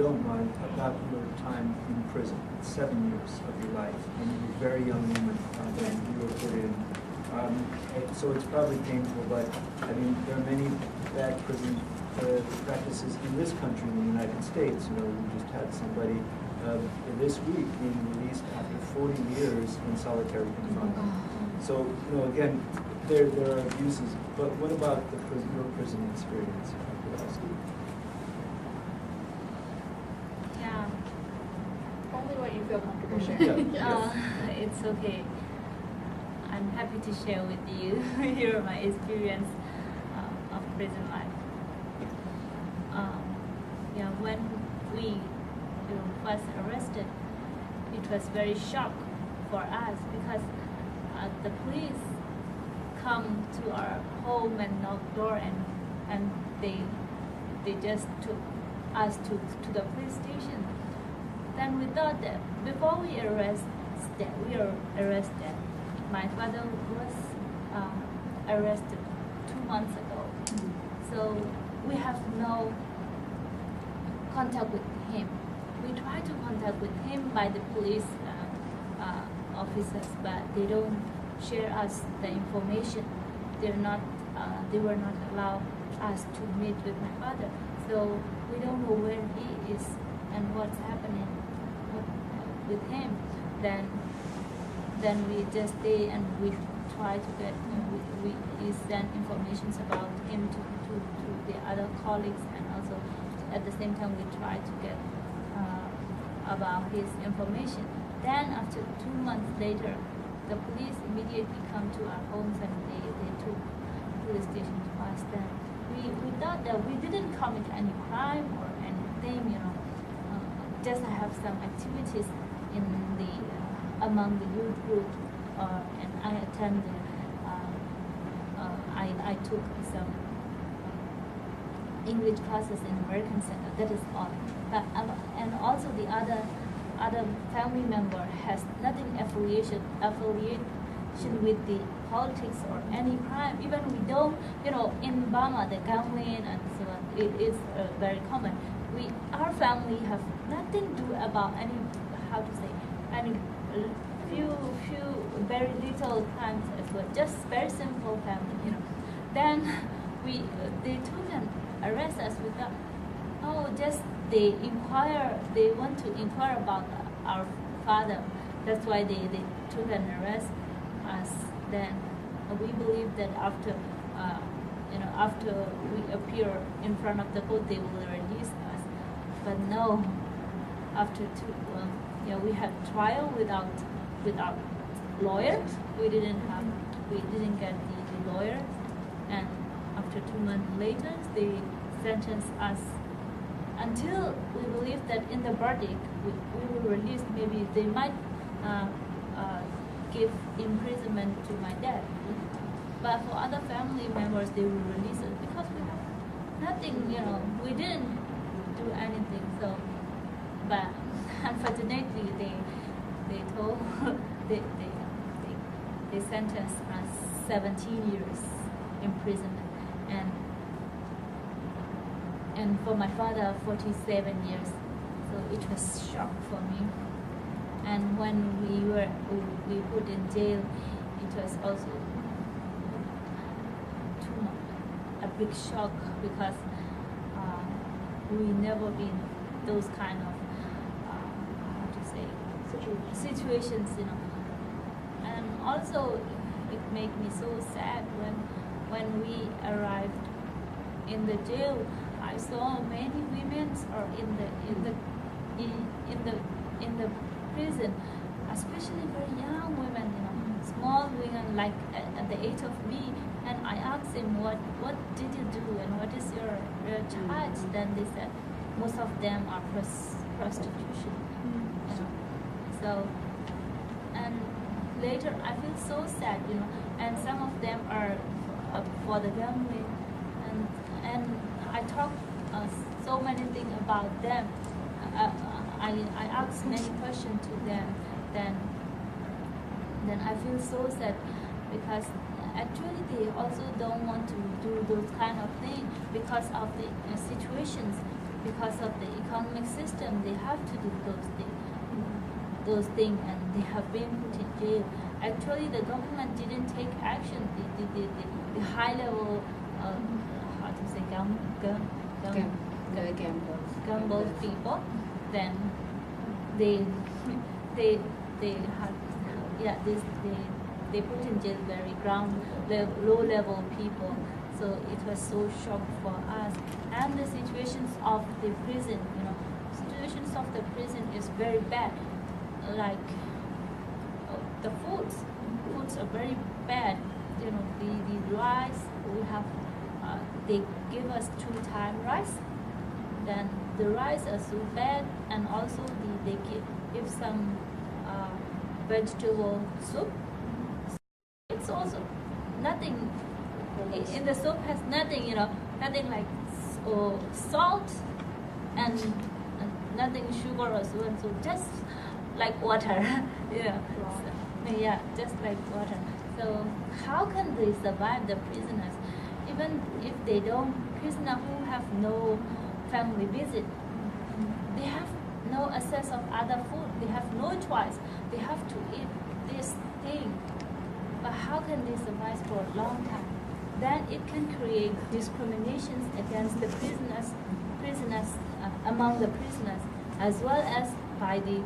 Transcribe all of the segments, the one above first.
don't mind, about your time in prison. It's 7 years of your life, and you were a very young woman when you were put in. So it's probably painful, but I mean, there are many bad prison practices in this country, in the United States. You know, we just had somebody this week being released after 40 years in solitary confinement. So, you know, again, there are abuses, but what about your prison experience? I could ask you. Yeah. Only what you feel comfortable sharing. It's okay. I'm happy to share with you here my experience of prison life. When we was arrested, it was very shock for us because the police come to our home and knock door and they just took us to the police station. Then we thought that before we are arrested. My father was arrested 2 months ago, so we have no contact with him. We try to contact with him by the police officers, but they don't share us the information. They were not allowed us to meet with my father, so we don't know where he is and what's happening with him. Then we just stay and we try to get, we send information about him to the other colleagues, and also at the same time we try to get about his information. Then after 2 months later, the police immediately come to our homes and they took police station to us. Then we thought that we didn't commit any crime or anything, just have some activities in the among the youth group, and I attended. I took some English classes in American Center. That is all. But and also the other family member has nothing affiliation with the politics or any crime. Even we don't, in Burma the gangland and so on, it is very common. Our family have nothing to do about any, how to say, any few very little crimes as well. Just very simple family, Then they took and arrest us without. They want to inquire about our father. That's why they took and arrest us. Then we believe that after we appear in front of the court, they will release us. But no, after we had trial without lawyer. We didn't get the lawyer, and after 2 months later, they sentenced us until we believe that in the verdict we will release. Maybe they might give imprisonment to my dad, but for other family members they will release us because we have nothing. We didn't do anything. So, but unfortunately they told they sentenced us 17 years imprisonment, and for my father 47 years. So it was shock for me. And when we put in jail, it was also a big shock because we never been those kind of situations, And also it made me so sad when we arrived in the jail. I saw many women are in the prison, especially very young women, small women like at the age of me. And I asked them, what did you do and what is your charge? Then they said most of them are prostitution. So, and later I feel so sad, and some of them are for the family, and I talk so many things about them. I ask many questions to them. Then I feel so sad because actually they also don't want to do those kind of things because of the situations. because of the economic system, they have to do those things, and they have been put in jail. Actually, the government didn't take action. The high level, how to say, gamble people, then they had, yeah, they put in jail very low level people. So it was so shock for us. And the situations of the prison, situations of the prison is very bad. Like the foods are very bad. The rice we have, they give us 2-time rice. Then the rice is so bad, and also they give some vegetable soup. It's also nothing. In the soup has nothing, nothing like salt and nothing sugar or so and so, just like water, yeah, just like water. So how can they survive, the prisoners? Even if they don't, prisoners who have no family visit, they have no access of other food, they have no choice, they have to eat this thing. But how can they survive for a long time? Then it can create discriminations against the prisoners among the prisoners, as well as by the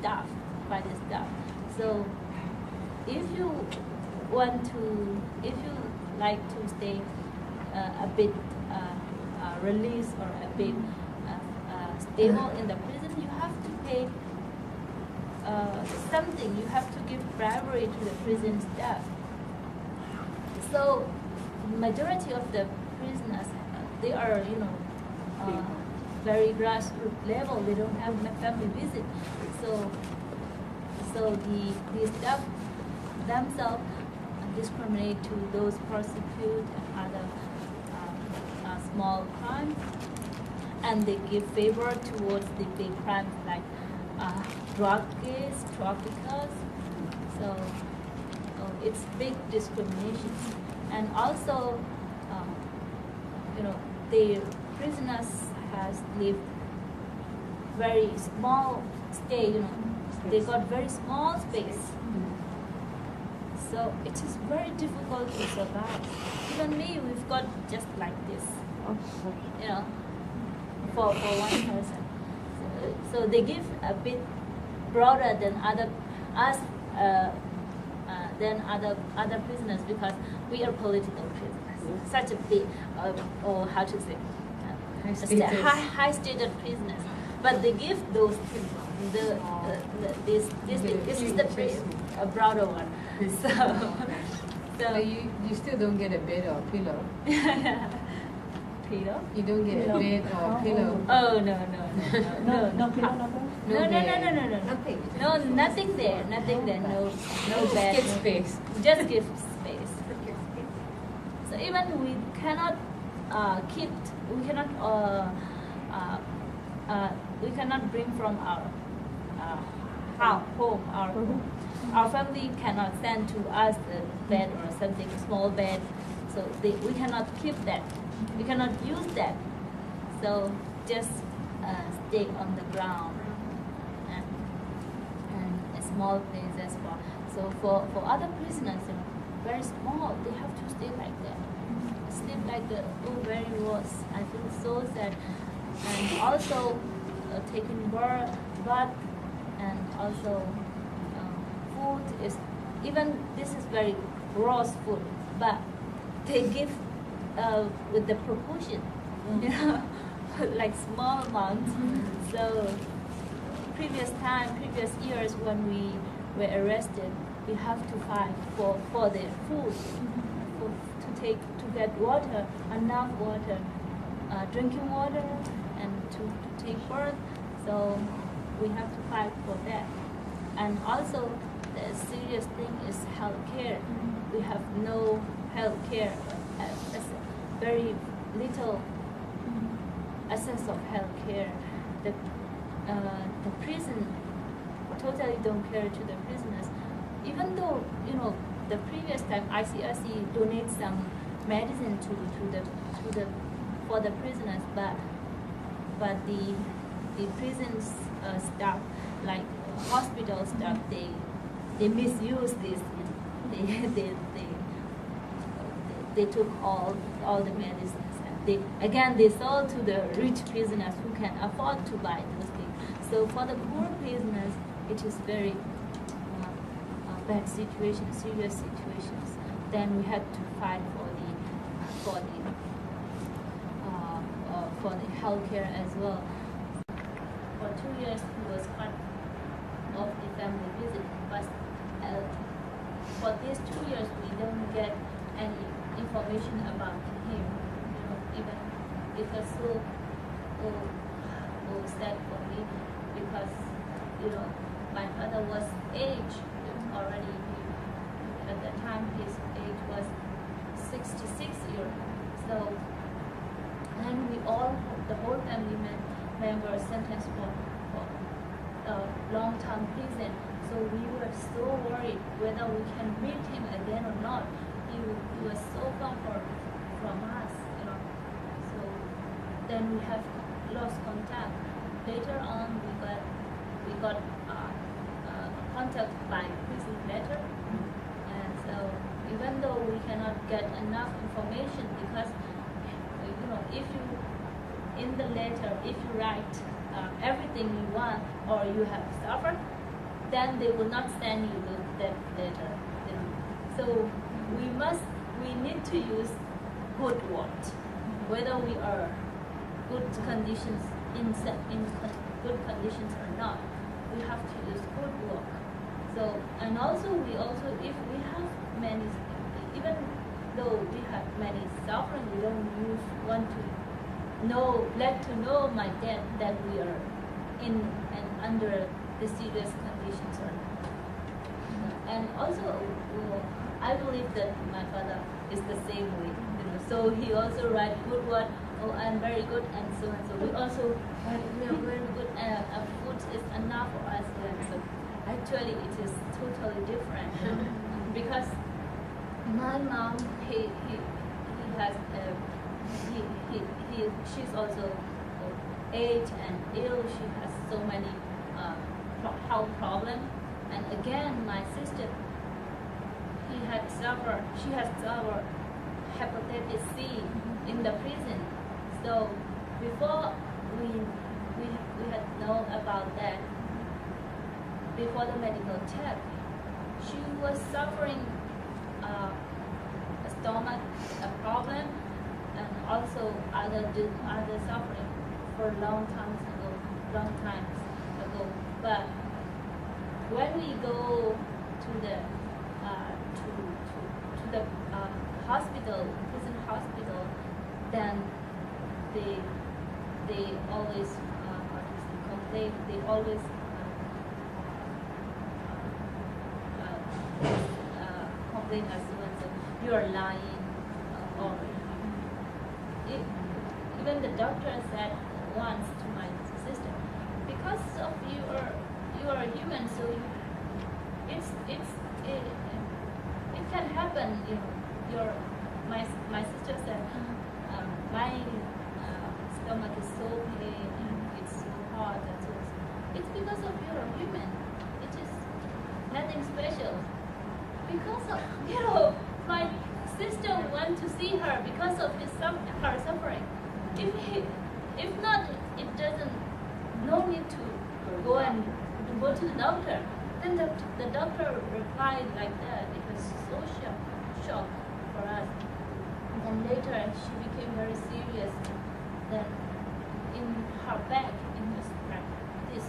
staff. So if you like to stay a bit released or a bit stable in the prison, you have to pay something. You have to give bribery to the prison staff. So majority of the prisoners, they are very grassroots level. They don't have family visit. So the staff themselves discriminate to those prosecute and other small crimes, and they give favor towards the big crimes like drug case, traffickers. So it's big discrimination. And also, the prisoners has lived very small stay. They got very small space. So it is very difficult to survive. Even me, we've got just like this. For one person. So they give a bit broader than other prisoners, because we are political prisoners. Such a big, or how to say, high status prisoners. But they give those this is the broader one. So you still don't get a bed or pillow. Pillow? You don't get a bed or pillow. Oh no pillow, no. Nothing. No, nothing there. No bed. Just space. Just give space. So even we cannot we cannot bring from our home. Our family cannot send to us a bed or something, small bed. So we cannot keep that. We cannot use that. So just stay on the ground and a small place as well. So for other prisoners, very small, they have to stay like that. Sleep like the very worse. I feel so sad. And also taking bath, and also food is, even this is very gross food, but they give with the proportion, like small amounts. So previous years when we were arrested, we have to fight for the food, to get water, enough water, drinking water, and to take birth. So we have to fight for that. And also the serious thing is health care. We have no health care, very little access of health care. The prison totally don't care to the prisoners, even though the previous time ICRC donates some medicine to the for the prisoners, but the prisons staff, like hospital staff, they misuse this. They took all the medicines. And they sold to the rich prisoners who can afford to buy those things. So for the poor prisoners, it is very bad situation, serious situations. Then we had to fight for the healthcare as well. For 2 years, he was part of the family visit, but for these 2 years, we don't get any information about him. Even it was so sad for me because my father was aged already. At that time, his age was 66 years. So, and the whole family members sentenced for long-term prison. So we were so worried whether we can meet him again or not. He was so far from us, So then we have lost contact. Later on, we got contact by prison letter, and so even though we cannot get enough information, because if you in the letter, if you write everything you want or you have suffered, then they will not send you that letter. So we need to use good words, whether we are good conditions in good conditions or not. We have to use good work. So, and also if we have many, even though we have many suffering, we don't want to let to know my dad that we are in and under the serious conditions or not. And also, I believe that my father is the same way. So he also write good word. Oh, I'm very good, and so and so. We also write we are very good. Food is enough for us. So actually, it is totally different because my mom, he has she's also aged and ill. She has so many health problems. And again, my sister, she has suffered hepatitis C in the prison. So before we had known about that, before the medical check, she was suffering a stomach problem and also other suffering for long times ago. But when we go to the hospital, prison hospital, then they always complain. They always complain as well. So you are lying, or even the doctor said once to my sister, because of you are human, so it can happen. My sister said my stomach is so pain and it's so hot and so it's because of you're human. It is nothing special. Because of my sister want to see her because of her suffering. If not, it doesn't. No need to go to the doctor. Then the doctor replied like that. It was so shock for us. And then later she became very serious. Then in her back, in her practice,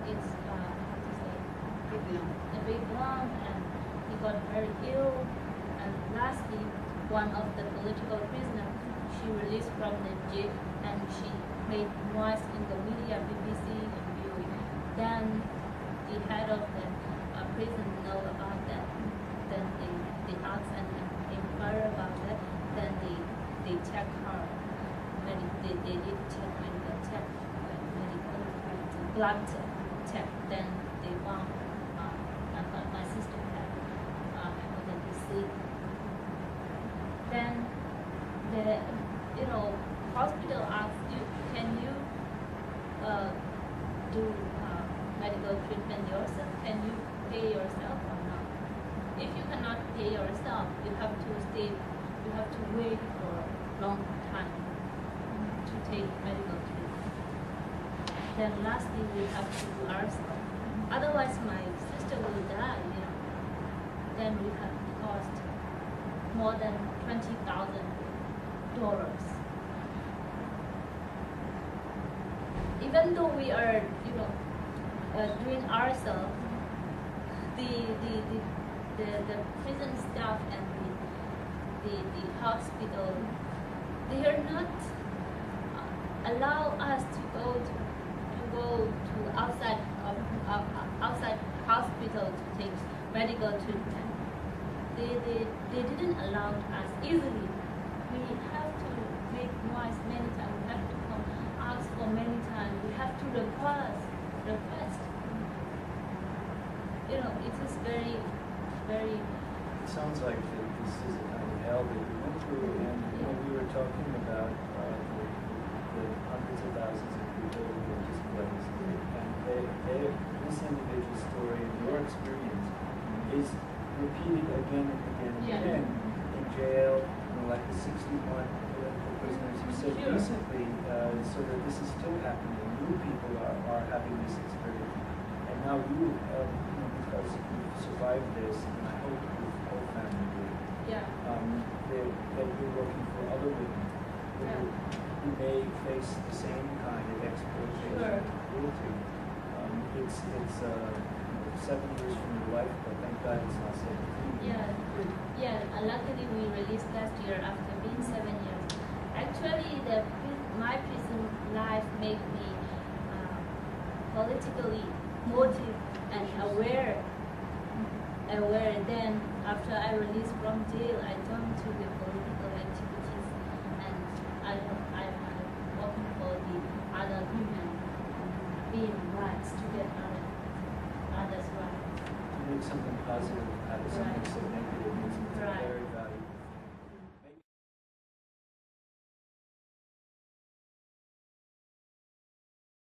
it's how to say, a big lump, and he got very ill. And lastly, one of the political prisoners, she released from the jail, and she made noise in the media, BBC and VOA. Then the head of the prison know about that. Then they asked and inquire about that. Then they check her. They did check medical check, blood check. Then they found my sister had hepatitis C. Then pay yourself. You have to stay. You have to wait for a long time to take medical treatment. Then lastly, we have to do ourselves. Otherwise, my sister will die. You know. Then we have cost more than $20,000. Even though we are, doing ourselves, the prison staff and the hospital, they are not allow us to go to outside hospital to take medical treatment. They didn't allow us easily. We have to make noise many times. We have to come ask for many times. We have to request. It is very, very. It sounds like that this is a kind of hell that you went through, and we were talking about the hundreds of thousands of people who were displaced, and this individual story and your experience is repeated again and again and again in jail, like the 61 political prisoners. You said recently, so that this is still happening. New people are having this experience, and now you, because you've survived this, and I hope your whole family did. That you're working for other women who may face the same kind of exploitation and cruelty. It's 7 years from your life, but thank God it's not 17. Luckily we released last year after being 7 years. Actually, my prison life made me politically motivated and aware. Then after I released from jail, I turned to the political activities, and I'm working for the other women, being rights to get others' rights. To make something positive out of something so negative means it's very valuable.